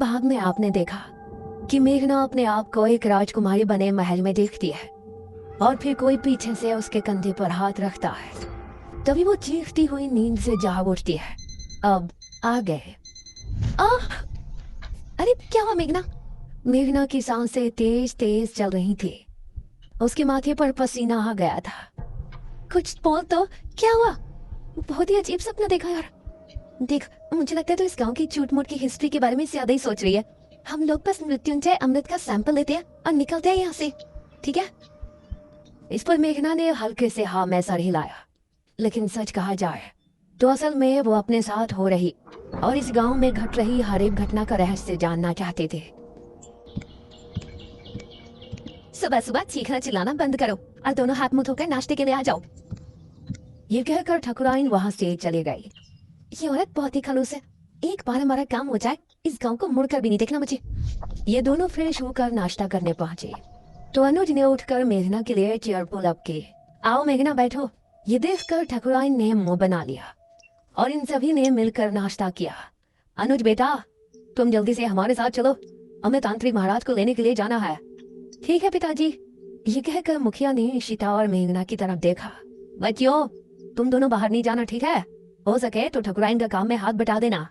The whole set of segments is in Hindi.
बाद में आपने देखा कि मेघना अपने आप को एक राजकुमारी बने महल में देखती है और फिर कोई पीछे से उसके कंधे पर हाथ रखता है। तभी वो चीखती हुई नींद से जाग उठती है। अब आ गए। आह! अरे क्या हुआ मेघना? मेघना की सांसें तेज तेज चल रही थी। उसके माथे पर पसीना आ गया था। कुछ बोल तो, क्या हुआ? बहुत ही अजीब सपना देखा यार। देख, मुझे लगता है तो इस गांव की झूठ मूठ की हिस्ट्री के बारे में ज्यादा ही सोच रही है। हम लोग बस मृत्युंजय अमृत का सैंपल लेते हैं और निकलते हैं यहाँ से, ठीक है? इस पर मेघना ने हल्के से हाँ में सर हिलाया। लेकिन सच कहा जाए तो असल में वो अपने साथ हो रही और इस गांव में घट रही हर एक घटना का रहस्य जानना चाहते थे। सुबह सुबह चीखना चिल्लाना बंद करो और दोनों हाथ मुंह धोकर नाश्ते के लिए आ जाओ। ये कहकर ठकुराइन वहां से चली गई। ये औरत बहुत ही खड़ूस है। एक बार हमारा काम हो जाए, इस गांव को मुड़कर भी नहीं देखना मुझे। ये दोनों फ्रेश होकर नाश्ता करने पहुंचे तो अनुज ने उठकर मेघना के लिए चेयर पुल अप की। आओ मेघना बैठो। ये देखकर ठकुराइन ने मुंह बना लिया और इन सभी ने मिलकर नाश्ता किया। अनुज बेटा, तुम जल्दी से हमारे साथ चलो, हमें तांत्रिक महाराज को लेने के लिए जाना है। ठीक है पिताजी। ये कहकर मुखिया ने इशिता और मेघना की तरफ देखा। बच्चियों, तुम दोनों बाहर नहीं जाना, ठीक है? हो सके तो ठकुराइन का काम में हाथ बटा देना।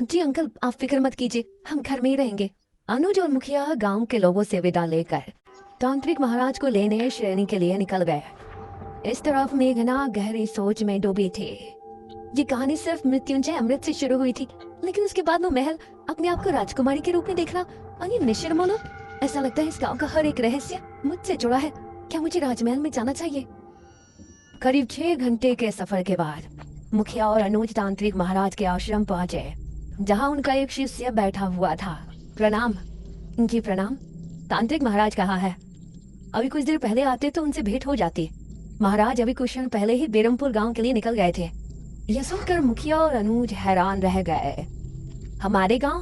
जी अंकल, आप फिक्र मत कीजिए, हम घर में ही रहेंगे। अनुज और मुखिया गांव के लोगों से विदा लेकर तांत्रिक महाराज को लेने श्रेणी के लिए निकल गए। इस तरफ मेघना गहरी सोच में डूबी थी। ये कहानी सिर्फ मृत्युंजय अमृत से शुरू हुई थी, लेकिन उसके बाद वो महल, अपने आप को राजकुमारी के रूप में देखना और ये निशिर मोलो, ऐसा लगता है इस गांव का हर एक रहस्य मुझसे जुड़ा है। क्या मुझे राजमहल में जाना चाहिए? करीब 6 घंटे के सफर के बाद मुखिया और अनुज तांत्रिक महाराज के आश्रम पहुंचे, जहां उनका एक शिष्य बैठा हुआ था। प्रणाम। जी प्रणाम। तांत्रिक महाराज कहाँ है? अभी कुछ देर पहले आते तो उनसे भेंट हो जाती। महाराज अभी कुछ क्षण पहले ही बेरमपुर गांव के लिए निकल गए थे। यह सुनकर मुखिया और अनुज हैरान रह गए। हमारे गांव?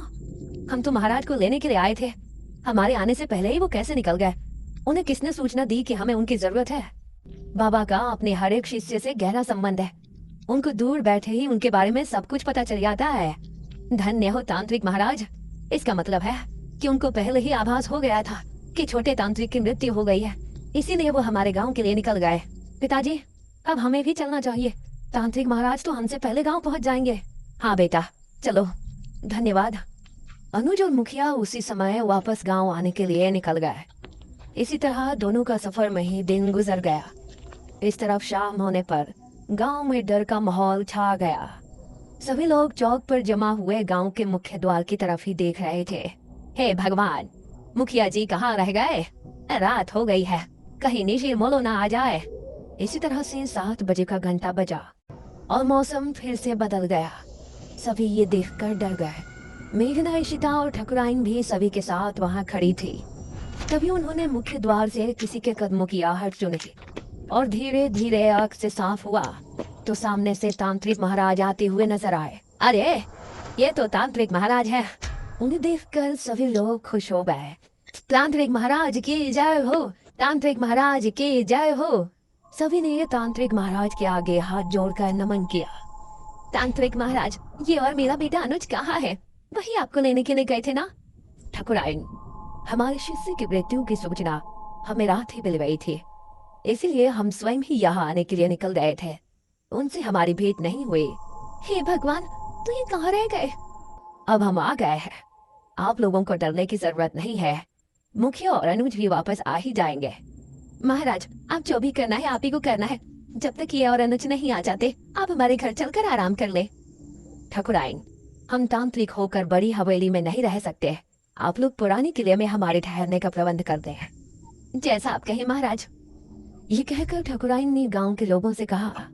हम तो महाराज को लेने के लिए आए थे। हमारे आने से पहले ही वो कैसे निकल गए? उन्हें किसने सूचना दी कि हमें उनकी जरूरत है? बाबा का अपने हर एक शिष्य से गहरा संबंध है। उनको दूर बैठे ही उनके बारे में सब कुछ पता चल जाता है। धन्य हो तांत्रिक महाराज। इसका मतलब है कि उनको पहले ही आभास हो गया था कि छोटे तांत्रिक की मृत्यु हो गई है, इसीलिए वो हमारे गांव के लिए निकल गए। पिताजी, अब हमें भी चलना चाहिए। तांत्रिक महाराज तो हमसे पहले गांव पहुंच जाएंगे। हाँ बेटा, चलो। धन्यवाद। अनुज और मुखिया उसी समय वापस गांव आने के लिए निकल गए। इसी तरह दोनों का सफर में ही दिन गुजर गया। इस तरफ शाम होने पर गांव में डर का माहौल छा गया। सभी लोग चौक पर जमा हुए गांव के मुख्य द्वार की तरफ ही देख रहे थे। हे भगवान, मुखिया जी कहाँ रह गए? रात हो गई है, कहीं निशिर मोलो ना आ जाए। इसी तरह से 7 बजे का घंटा बजा और मौसम फिर से बदल गया। सभी ये देखकर डर गए। मेघना, इशिता और ठकुराइन भी सभी के साथ वहां खड़ी थी। तभी उन्होंने मुख्य द्वार से किसी के कदमों की आहट सुनी और धीरे धीरे आंख से साफ हुआ तो सामने से तांत्रिक महाराज आते हुए नजर आए। अरे, ये तो तांत्रिक महाराज है। उन्हें देखकर सभी लोग खुश हो गए। तांत्रिक महाराज की जय हो, तांत्रिक महाराज की जय हो। सभी ने तांत्रिक महाराज के आगे हाथ जोड़कर नमन किया। तांत्रिक महाराज, ये और मेरा बेटा अनुज कहाँ है? वही आपको लेने के लिए गए थे ना? ठकुराइन, हमारे शिष्य की मृत्यु की सूचना हमें रात ही मिल गई थी, इसीलिए हम स्वयं ही यहाँ आने के लिए निकल गए थे। उनसे हमारी भेंट नहीं हुई। हे भगवान, तो ये कहाँ रह गए? अब हम आ गए हैं। आप लोगों को डरने की जरूरत नहीं है। मुखिया और अनुज भी वापस आ ही जाएंगे। महाराज, आप जो भी करना है आप ही को करना है। जब तक ये और अनुज नहीं आ जाते, आप हमारे घर चलकर आराम कर ले। ठकुराइन, हम तांत्रिक होकर बड़ी हवेली में नहीं रह सकते। आप लोग पुरानी किले में हमारे ठहरने का प्रबंध करते हैं। जैसा आप कहें महाराज। ये कहकर ठकुराइन ने गांव के लोगों से कहा,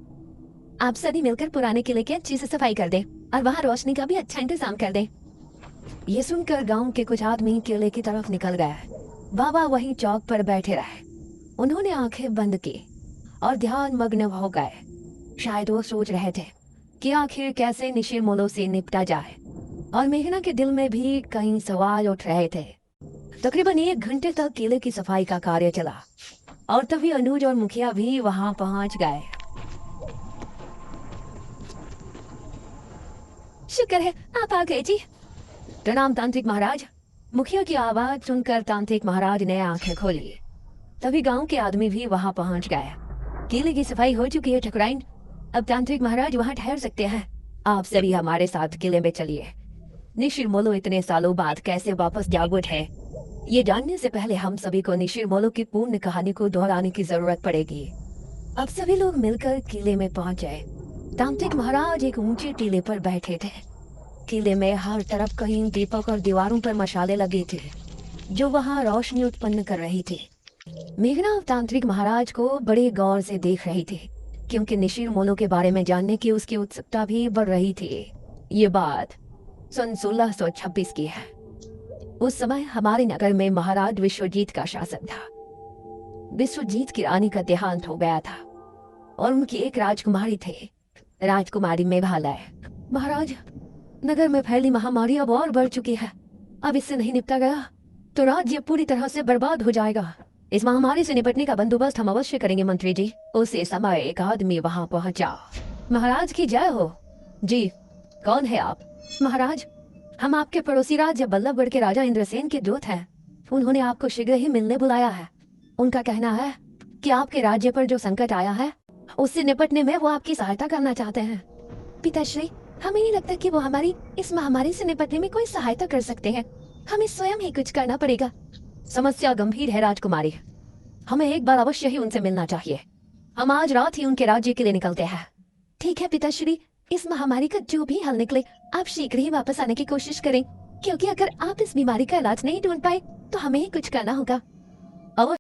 आप सभी मिलकर पुराने किले की अच्छी से सफाई कर दें और वहाँ रोशनी का भी अच्छा इंतजाम कर दें। ये सुनकर गांव के कुछ आदमी किले की तरफ निकल गए। बाबा वहीं चौक पर बैठे रहे। उन्होंने आंखें बंद की और ध्यान मग्न हो गए। शायद वो सोच रहे थे कि आखिर कैसे निशिर मोलो से निपटा जाए, और मेघना के दिल में भी कई सवाल उठ रहे थे। तकरीबन 1 घंटे तक किले की सफाई का कार्य चला और तभी अनुज और मुखिया भी वहां पहुंच गए। शुक्र है आप आ गए जी। प्रणाम तांत्रिक महाराज। मुखिया की आवाज सुनकर तांत्रिक महाराज ने आंखें खोली। तभी गांव के आदमी भी वहां पहुंच गए। किले की सफाई हो चुकी है ठकुराइन, अब तांत्रिक महाराज वहां ठहर सकते हैं। आप सभी हमारे साथ किले में चलिए। निशिर मोलो इतने सालों बाद कैसे वापस जाग उठे, ये जानने से पहले हम सभी को निशिर मोलो की पूर्ण कहानी को दोहराने की जरूरत पड़ेगी। अब सभी लोग मिलकर किले में पहुंचे। तांत्रिक महाराज एक ऊंचे टीले पर बैठे थे। किले में हर तरफ कहीं दीपक और दीवारों पर मशाले लगे थे जो वहां रोशनी उत्पन्न कर रही थी। मेघना तांत्रिक महाराज को बड़े गौर से देख रही थी क्योंकि निशिर मोलो के बारे में जानने की उसकी उत्सुकता भी बढ़ रही थी। ये बात सन 1626 की है। उस समय हमारे नगर में महाराज विश्वजीत का शासन था। विश्वजीत की रानी का देहांत हो गया था और उनकी एक राजकुमारी थी, राजकुमारी मेघालय। महाराज, नगर में फैली महामारी अब और बढ़ चुकी है। अब इससे नहीं निपटा गया तो राज्य पूरी तरह से बर्बाद हो जाएगा। इस महामारी से निपटने का बंदोबस्त हम अवश्य करेंगे मंत्री जी। उसी समय एक आदमी वहां पहुंचा। महाराज की जय हो। जी, कौन है आप? महाराज, हम आपके पड़ोसी राज्य बल्लभगढ़ के राजा इंद्रसेन के दूत हैं। उन्होंने आपको शीघ्र ही मिलने बुलाया है। उनका कहना है कि आपके राज्य पर जो संकट आया है उससे निपटने में वो आपकी सहायता करना चाहते हैं। पिताश्री, हमें नहीं लगता कि वो हमारी इस महामारी से निपटने में कोई सहायता कर सकते हैं। हमें स्वयं ही कुछ करना पड़ेगा। समस्या गंभीर है राजकुमारी, हमें एक बार अवश्य ही उनसे मिलना चाहिए। हम आज रात ही उनके राज्य के लिए निकलते हैं। ठीक है पिताश्री, इस महामारी का जो भी हल निकले आप शीघ्र ही वापस आने की कोशिश करें, क्योंकि अगर आप इस बीमारी का इलाज नहीं ढूंढ पाए तो हमें ही कुछ करना होगा।